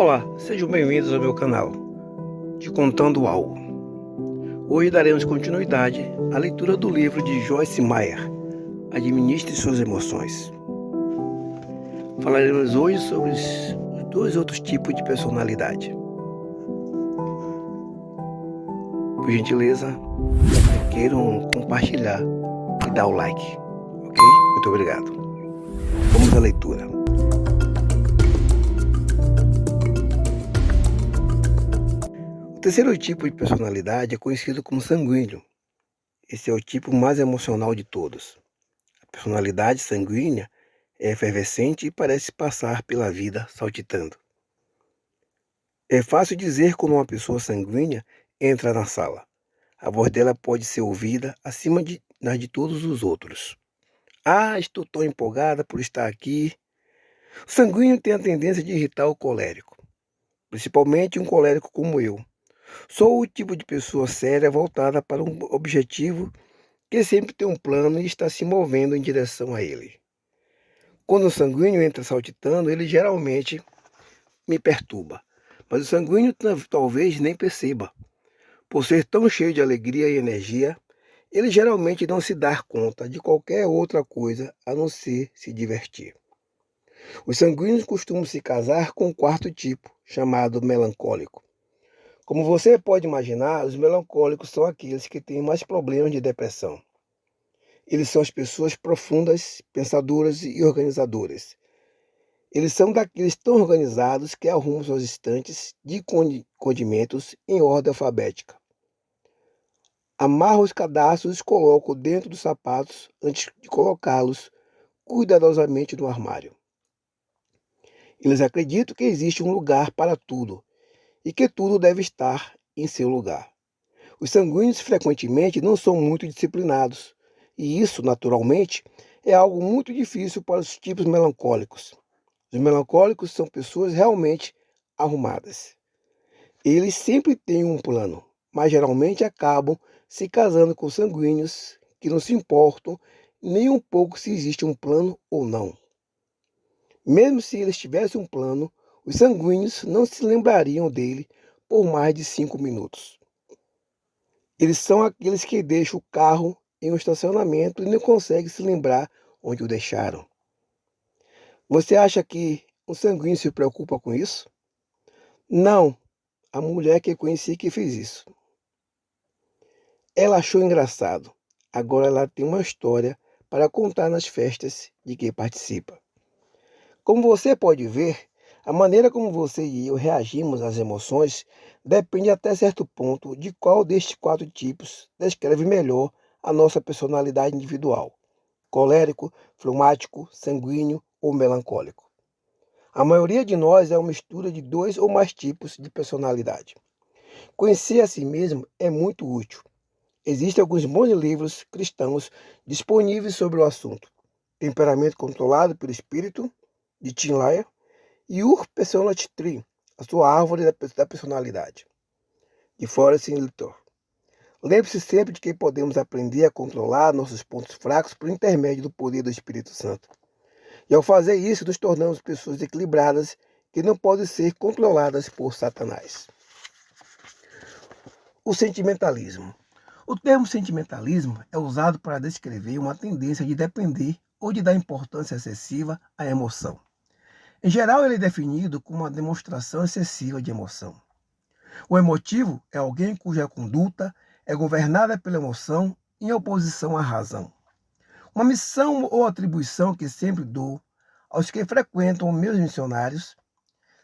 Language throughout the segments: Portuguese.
Olá, sejam bem-vindos ao meu canal de Contando Algo. Hoje daremos continuidade à leitura do livro de Joyce Meyer, Administre Suas Emoções. Falaremos hoje sobre os dois outros tipos de personalidade. Por gentileza, queiram compartilhar e dar o like, ok? Muito obrigado. Vamos à leitura. O terceiro tipo de personalidade é conhecido como sanguíneo. Esse é o tipo mais emocional de todos. A personalidade sanguínea é efervescente e parece passar pela vida saltitando. É fácil dizer quando uma pessoa sanguínea entra na sala. A voz dela pode ser ouvida acima das de todos os outros. Ah, estou tão empolgada por estar aqui. O sanguíneo tem a tendência de irritar o colérico, principalmente um colérico como eu. Sou o tipo de pessoa séria voltada para um objetivo, que sempre tem um plano e está se movendo em direção a ele. Quando o sanguíneo entra saltitando, ele geralmente me perturba, mas o sanguíneo talvez nem perceba. Por ser tão cheio de alegria e energia, ele geralmente não se dá conta de qualquer outra coisa a não ser se divertir. Os sanguíneos costumam se casar com o quarto tipo, chamado melancólico. Como você pode imaginar, os melancólicos são aqueles que têm mais problemas de depressão. Eles são as pessoas profundas, pensadoras e organizadoras. Eles são daqueles tão organizados que arrumam suas estantes de condimentos em ordem alfabética. Amarram os cadastros e os colocam dentro dos sapatos antes de colocá-los cuidadosamente no armário. Eles acreditam que existe um lugar para tudo e que tudo deve estar em seu lugar. Os sanguíneos frequentemente não são muito disciplinados, e isso, naturalmente, é algo muito difícil para os tipos melancólicos. Os melancólicos são pessoas realmente arrumadas. Eles sempre têm um plano, mas geralmente acabam se casando com sanguíneos que não se importam nem um pouco se existe um plano ou não. Mesmo se eles tivessem um plano, os sanguíneos não se lembrariam dele por mais de 5 minutos. Eles são aqueles que deixam o carro em um estacionamento e não conseguem se lembrar onde o deixaram. Você acha que um sanguíneo se preocupa com isso? Não, a mulher que eu conheci que fez isso. Ela achou engraçado. Agora ela tem uma história para contar nas festas de que participa. Como você pode ver, a maneira como você e eu reagimos às emoções depende até certo ponto de qual destes 4 tipos descreve melhor a nossa personalidade individual: colérico, fleumático, sanguíneo ou melancólico. A maioria de nós é uma mistura de 2 ou mais tipos de personalidade. Conhecer a si mesmo é muito útil. Existem alguns bons livros cristãos disponíveis sobre o assunto: Temperamento Controlado pelo Espírito, de Tim LaHaye, e Your Personality Tree, a sua árvore da personalidade, de Forrest Little. Lembre-se sempre de que podemos aprender a controlar nossos pontos fracos por intermédio do poder do Espírito Santo. E ao fazer isso, nos tornamos pessoas equilibradas que não podem ser controladas por Satanás. O sentimentalismo. O termo sentimentalismo é usado para descrever uma tendência de depender ou de dar importância excessiva à emoção. Em geral, ele é definido como uma demonstração excessiva de emoção. O emotivo é alguém cuja conduta é governada pela emoção em oposição à razão. Uma missão ou atribuição que sempre dou aos que frequentam meus missionários,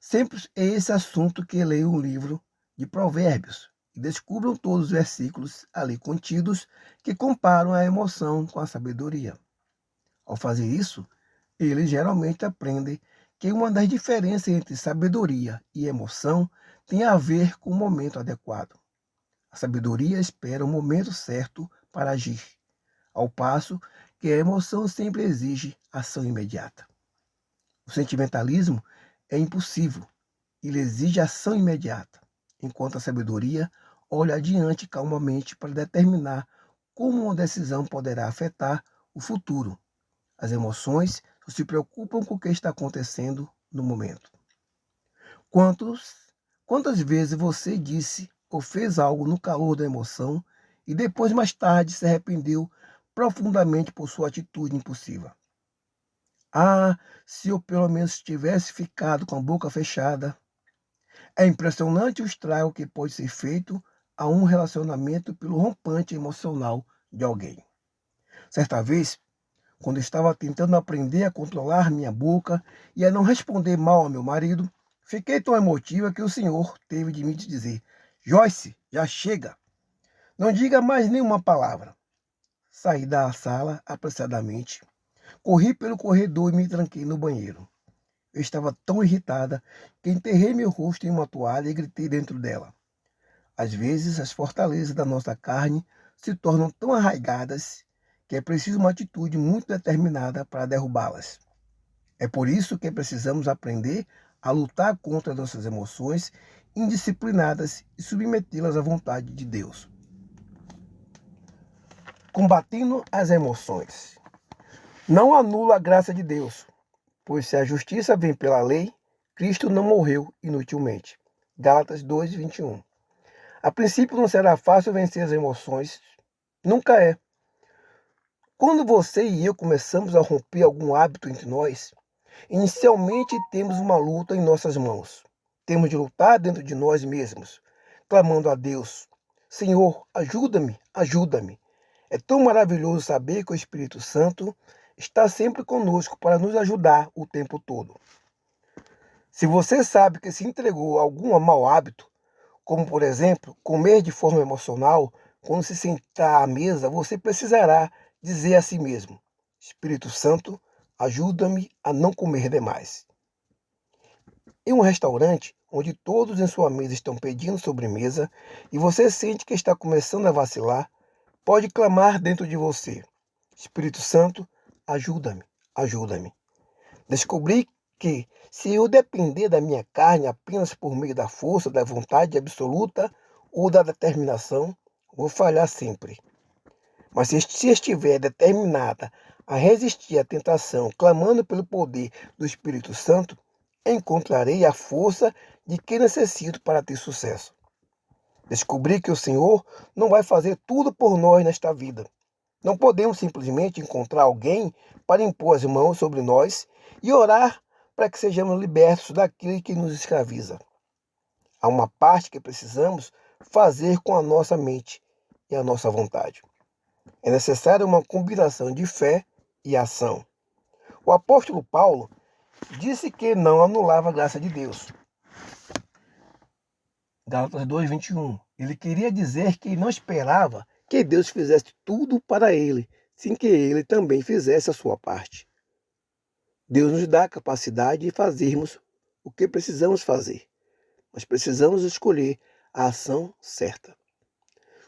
sempre é esse assunto que leio um livro de Provérbios e descubram todos os versículos ali contidos que comparam a emoção com a sabedoria. Ao fazer isso, eles geralmente aprendem que uma das diferenças entre sabedoria e emoção tem a ver com o momento adequado. A sabedoria espera o momento certo para agir, ao passo que a emoção sempre exige ação imediata. O sentimentalismo é impossível, ele exige ação imediata, enquanto a sabedoria olha adiante calmamente para determinar como uma decisão poderá afetar o futuro. As emoções só se preocupam com o que está acontecendo no momento. Quantas vezes você disse ou fez algo no calor da emoção e depois, mais tarde, se arrependeu profundamente por sua atitude impulsiva? Ah, se eu pelo menos tivesse ficado com a boca fechada. É impressionante o estrago que pode ser feito a um relacionamento pelo rompante emocional de alguém. Certa vez, quando estava tentando aprender a controlar minha boca e a não responder mal ao meu marido, fiquei tão emotiva que o senhor teve de me dizer: Joyce, já chega. Não diga mais nenhuma palavra. Saí da sala apressadamente, corri pelo corredor e me tranquei no banheiro. Eu estava tão irritada que enterrei meu rosto em uma toalha e gritei dentro dela. Às vezes, as fortalezas da nossa carne se tornam tão arraigadas que é preciso uma atitude muito determinada para derrubá-las. É por isso que precisamos aprender a lutar contra nossas emoções indisciplinadas e submetê-las à vontade de Deus. Combatendo as emoções. Não anula a graça de Deus, pois se a justiça vem pela lei, Cristo não morreu inutilmente. Gálatas 2:21. A princípio não será fácil vencer as emoções. Nunca é. Quando você e eu começamos a romper algum hábito entre nós, inicialmente temos uma luta em nossas mãos. Temos de lutar dentro de nós mesmos, clamando a Deus: Senhor, ajuda-me, ajuda-me. É tão maravilhoso saber que o Espírito Santo está sempre conosco para nos ajudar o tempo todo. Se você sabe que se entregou a algum mau hábito, como, por exemplo, comer de forma emocional, quando se sentar à mesa, você precisará dizer a si mesmo: Espírito Santo, ajuda-me a não comer demais. Em um restaurante, onde todos em sua mesa estão pedindo sobremesa e você sente que está começando a vacilar, pode clamar dentro de você: Espírito Santo, ajuda-me, ajuda-me. Descobri que, se eu depender da minha carne apenas por meio da força, da vontade absoluta ou da determinação, vou falhar sempre. Mas se estiver determinada a resistir à tentação, clamando pelo poder do Espírito Santo, encontrarei a força de que necessito para ter sucesso. Descobri que o Senhor não vai fazer tudo por nós nesta vida. Não podemos simplesmente encontrar alguém para impor as mãos sobre nós e orar para que sejamos libertos daquilo que nos escraviza. Há uma parte que precisamos fazer com a nossa mente e a nossa vontade. É necessária uma combinação de fé e ação. O apóstolo Paulo disse que não anulava a graça de Deus. Gálatas 2:21. Ele queria dizer que não esperava que Deus fizesse tudo para ele, sem que ele também fizesse a sua parte. Deus nos dá a capacidade de fazermos o que precisamos fazer, mas precisamos escolher a ação certa.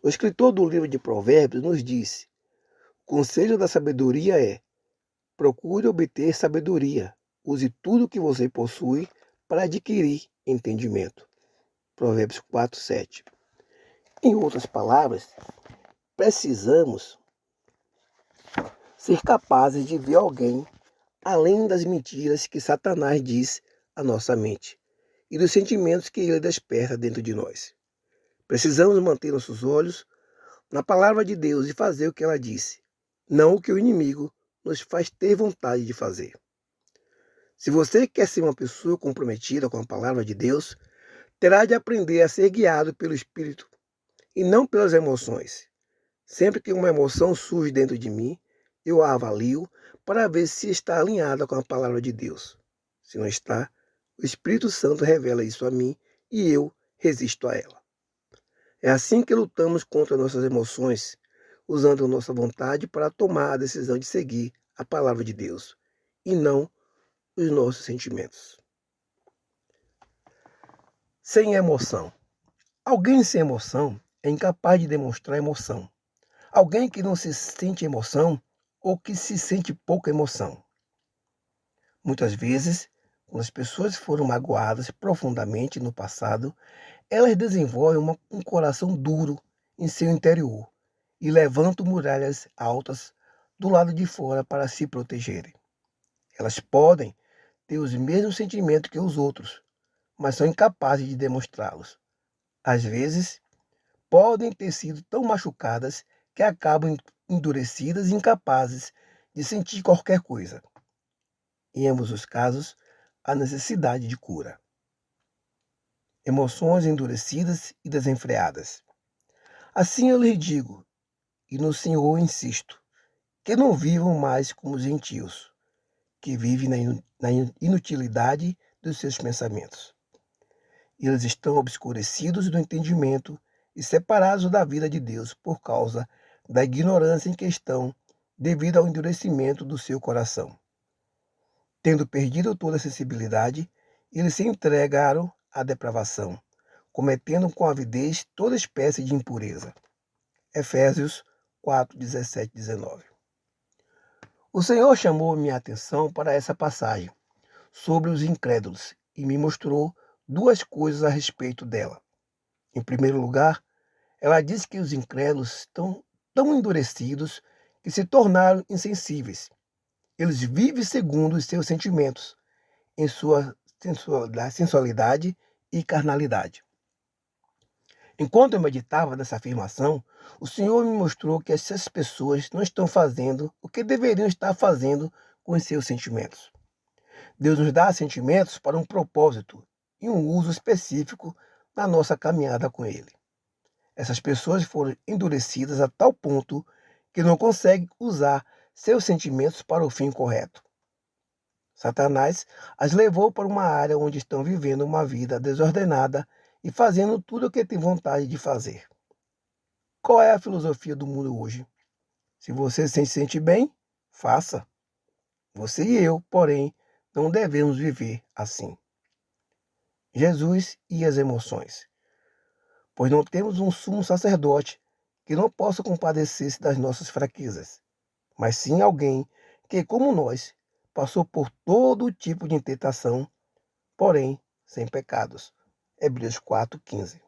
O escritor do livro de Provérbios nos disse: o conselho da sabedoria é: procure obter sabedoria, use tudo o que você possui para adquirir entendimento. Provérbios 4:7. Em outras palavras, precisamos ser capazes de ver alguém além das mentiras que Satanás diz à nossa mente e dos sentimentos que ele desperta dentro de nós. Precisamos manter nossos olhos na palavra de Deus e fazer o que ela disse, não o que o inimigo nos faz ter vontade de fazer. Se você quer ser uma pessoa comprometida com a palavra de Deus, terá de aprender a ser guiado pelo Espírito e não pelas emoções. Sempre que uma emoção surge dentro de mim, eu a avalio para ver se está alinhada com a palavra de Deus. Se não está, o Espírito Santo revela isso a mim e eu resisto a ela. É assim que lutamos contra nossas emoções, usando a nossa vontade para tomar a decisão de seguir a palavra de Deus e não os nossos sentimentos. Sem emoção. Alguém sem emoção é incapaz de demonstrar emoção. Alguém que não se sente emoção ou que se sente pouca emoção. Muitas vezes, quando as pessoas foram magoadas profundamente no passado, elas desenvolvem um coração duro em seu interior e levantam muralhas altas do lado de fora para se protegerem. Elas podem ter os mesmos sentimentos que os outros, mas são incapazes de demonstrá-los. Às vezes, podem ter sido tão machucadas que acabam endurecidas e incapazes de sentir qualquer coisa. Em ambos os casos, há necessidade de cura. Emoções endurecidas e desenfreadas. Assim eu lhes digo, e no Senhor insisto, que não vivam mais como os gentios, que vivem na inutilidade dos seus pensamentos. Eles estão obscurecidos do entendimento e separados da vida de Deus por causa da ignorância em que estão, devido ao endurecimento do seu coração. Tendo perdido toda a sensibilidade, eles se entregaram à depravação, cometendo com avidez toda espécie de impureza. Efésios 4, 17 e 19. O Senhor chamou minha atenção para essa passagem sobre os incrédulos e me mostrou duas coisas a respeito dela. Em primeiro lugar, ela diz que os incrédulos estão tão endurecidos que se tornaram insensíveis. Eles vivem segundo os seus sentimentos, em sua sensualidade e carnalidade. Enquanto eu meditava nessa afirmação, o Senhor me mostrou que essas pessoas não estão fazendo o que deveriam estar fazendo com os seus sentimentos. Deus nos dá sentimentos para um propósito e um uso específico na nossa caminhada com Ele. Essas pessoas foram endurecidas a tal ponto que não conseguem usar seus sentimentos para o fim correto. Satanás as levou para uma área onde estão vivendo uma vida desordenada e fazendo tudo o que tem vontade de fazer. Qual é a filosofia do mundo hoje? Se você se sente bem, faça. Você e eu, porém, não devemos viver assim. Jesus e as emoções. Pois não temos um sumo sacerdote que não possa compadecer-se das nossas fraquezas, mas sim alguém que, como nós, passou por todo tipo de tentação, porém sem pecados. Hebreus 4,15.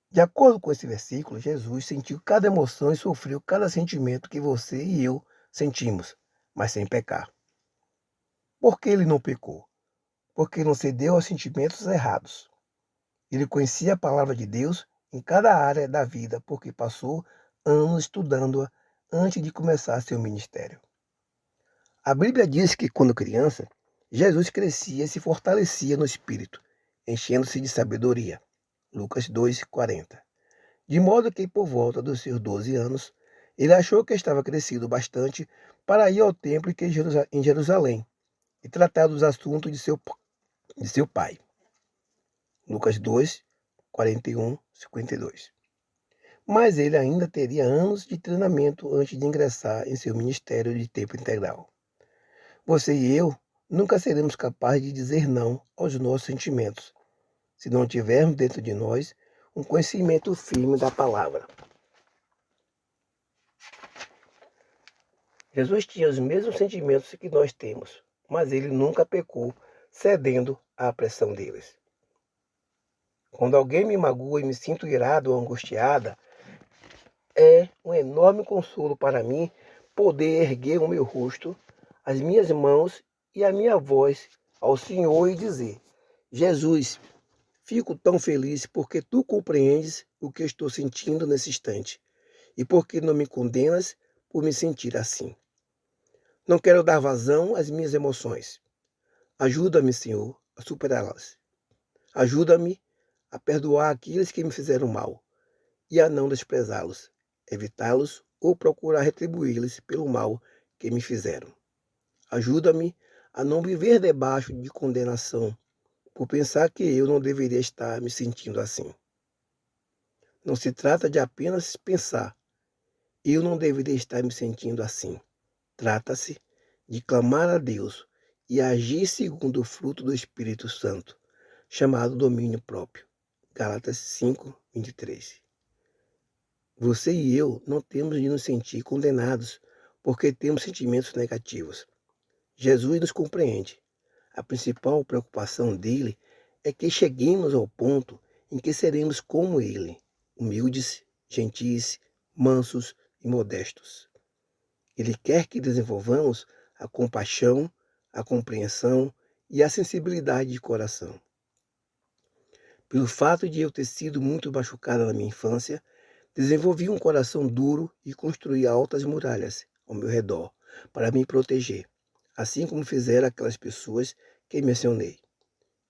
De acordo com esse versículo, Jesus sentiu cada emoção e sofreu cada sentimento que você e eu sentimos, mas sem pecar. Por que ele não pecou? Porque não cedeu aos sentimentos errados. Ele conhecia a palavra de Deus em cada área da vida, porque passou anos estudando-a antes de começar seu ministério. A Bíblia diz que, quando criança, Jesus crescia e se fortalecia no espírito, enchendo-se de sabedoria. Lucas 2,40. De modo que, por volta dos seus 12 anos, ele achou que estava crescido bastante para ir ao templo em Jerusalém e tratar dos assuntos de seu pai. Lucas 2, 41, 52. Mas ele ainda teria anos de treinamento antes de ingressar em seu ministério de tempo integral. Você e eu nunca seremos capazes de dizer não aos nossos sentimentos, se não tivermos dentro de nós um conhecimento firme da palavra. Jesus tinha os mesmos sentimentos que nós temos, mas ele nunca pecou cedendo à pressão deles. Quando alguém me magoa e me sinto irado ou angustiada, é um enorme consolo para mim poder erguer o meu rosto, as minhas mãos e a minha voz ao Senhor e dizer: Jesus, fico tão feliz porque tu compreendes o que estou sentindo nesse instante e porque não me condenas por me sentir assim. Não quero dar vazão às minhas emoções. Ajuda-me, Senhor, a superá-las. Ajuda-me a perdoar aqueles que me fizeram mal e a não desprezá-los, evitá-los ou procurar retribuí-los pelo mal que me fizeram. Ajuda-me a não viver debaixo de condenação por pensar que eu não deveria estar me sentindo assim. Não se trata de apenas pensar, eu não deveria estar me sentindo assim. Trata-se de clamar a Deus e agir segundo o fruto do Espírito Santo, chamado domínio próprio. Gálatas 5, 23. Você e eu não temos de nos sentir condenados porque temos sentimentos negativos. Jesus nos compreende. A principal preocupação dele é que cheguemos ao ponto em que seremos como ele, humildes, gentis, mansos e modestos. Ele quer que desenvolvamos a compaixão, a compreensão e a sensibilidade de coração. Pelo fato de eu ter sido muito machucada na minha infância, desenvolvi um coração duro e construí altas muralhas ao meu redor para me proteger, assim como fizeram aquelas pessoas que mencionei.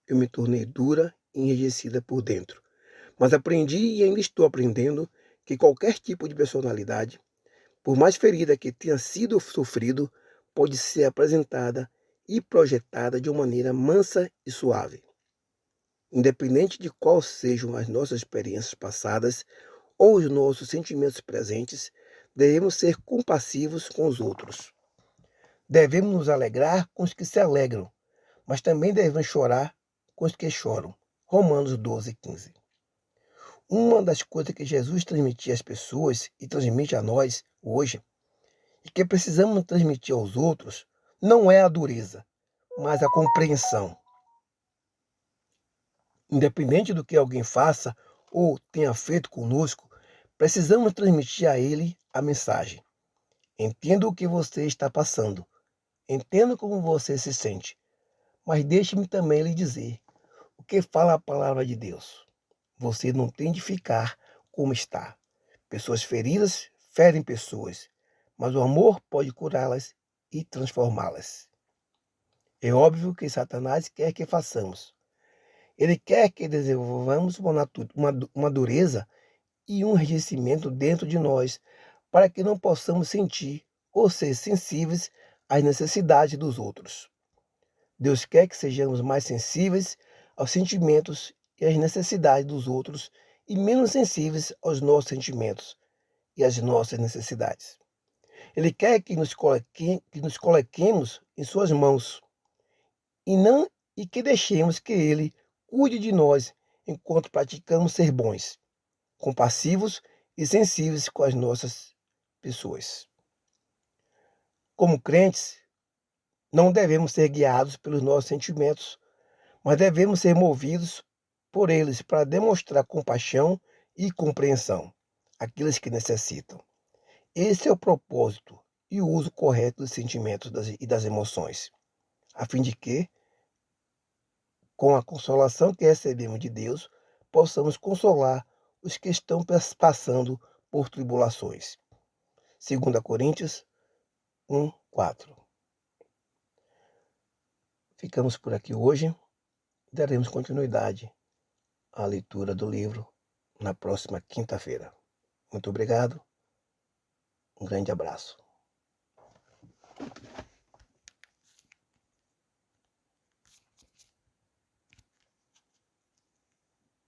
Eu me tornei dura e enrijecida por dentro, mas aprendi e ainda estou aprendendo que qualquer tipo de personalidade, por mais ferida que tenha sido sofrido, pode ser apresentada e projetada de uma maneira mansa e suave. Independente de quais sejam as nossas experiências passadas ou os nossos sentimentos presentes, devemos ser compassivos com os outros. Devemos nos alegrar com os que se alegram, mas também devemos chorar com os que choram. Romanos 12:15. Uma das coisas que Jesus transmitia às pessoas e transmite a nós hoje, e que precisamos transmitir aos outros, não é a dureza, mas a compreensão. Independente do que alguém faça ou tenha feito conosco, precisamos transmitir a ele a mensagem. Entendo o que você está passando. Entendo como você se sente. Mas deixe-me também lhe dizer o que fala a palavra de Deus. Você não tem de ficar como está. Pessoas feridas ferem pessoas, mas o amor pode curá-las e transformá-las. É óbvio que Satanás quer que façamos. Ele quer que desenvolvamos uma dureza e um enrijecimento dentro de nós para que não possamos sentir ou ser sensíveis às necessidades dos outros. Deus quer que sejamos mais sensíveis aos sentimentos e às necessidades dos outros e menos sensíveis aos nossos sentimentos e às nossas necessidades. Ele quer que nos coloquemos em suas mãos e que deixemos que ele cuide de nós enquanto praticamos ser bons, compassivos e sensíveis com as nossas pessoas. Como crentes, não devemos ser guiados pelos nossos sentimentos, mas devemos ser movidos por eles para demonstrar compaixão e compreensão àqueles que necessitam. Esse é o propósito e o uso correto dos sentimentos e das emoções, a fim de que, com a consolação que recebemos de Deus, possamos consolar os que estão passando por tribulações. 2 Coríntios 1:4. Ficamos por aqui hoje. Daremos continuidade à leitura do livro na próxima quinta-feira. Muito obrigado. Um grande abraço.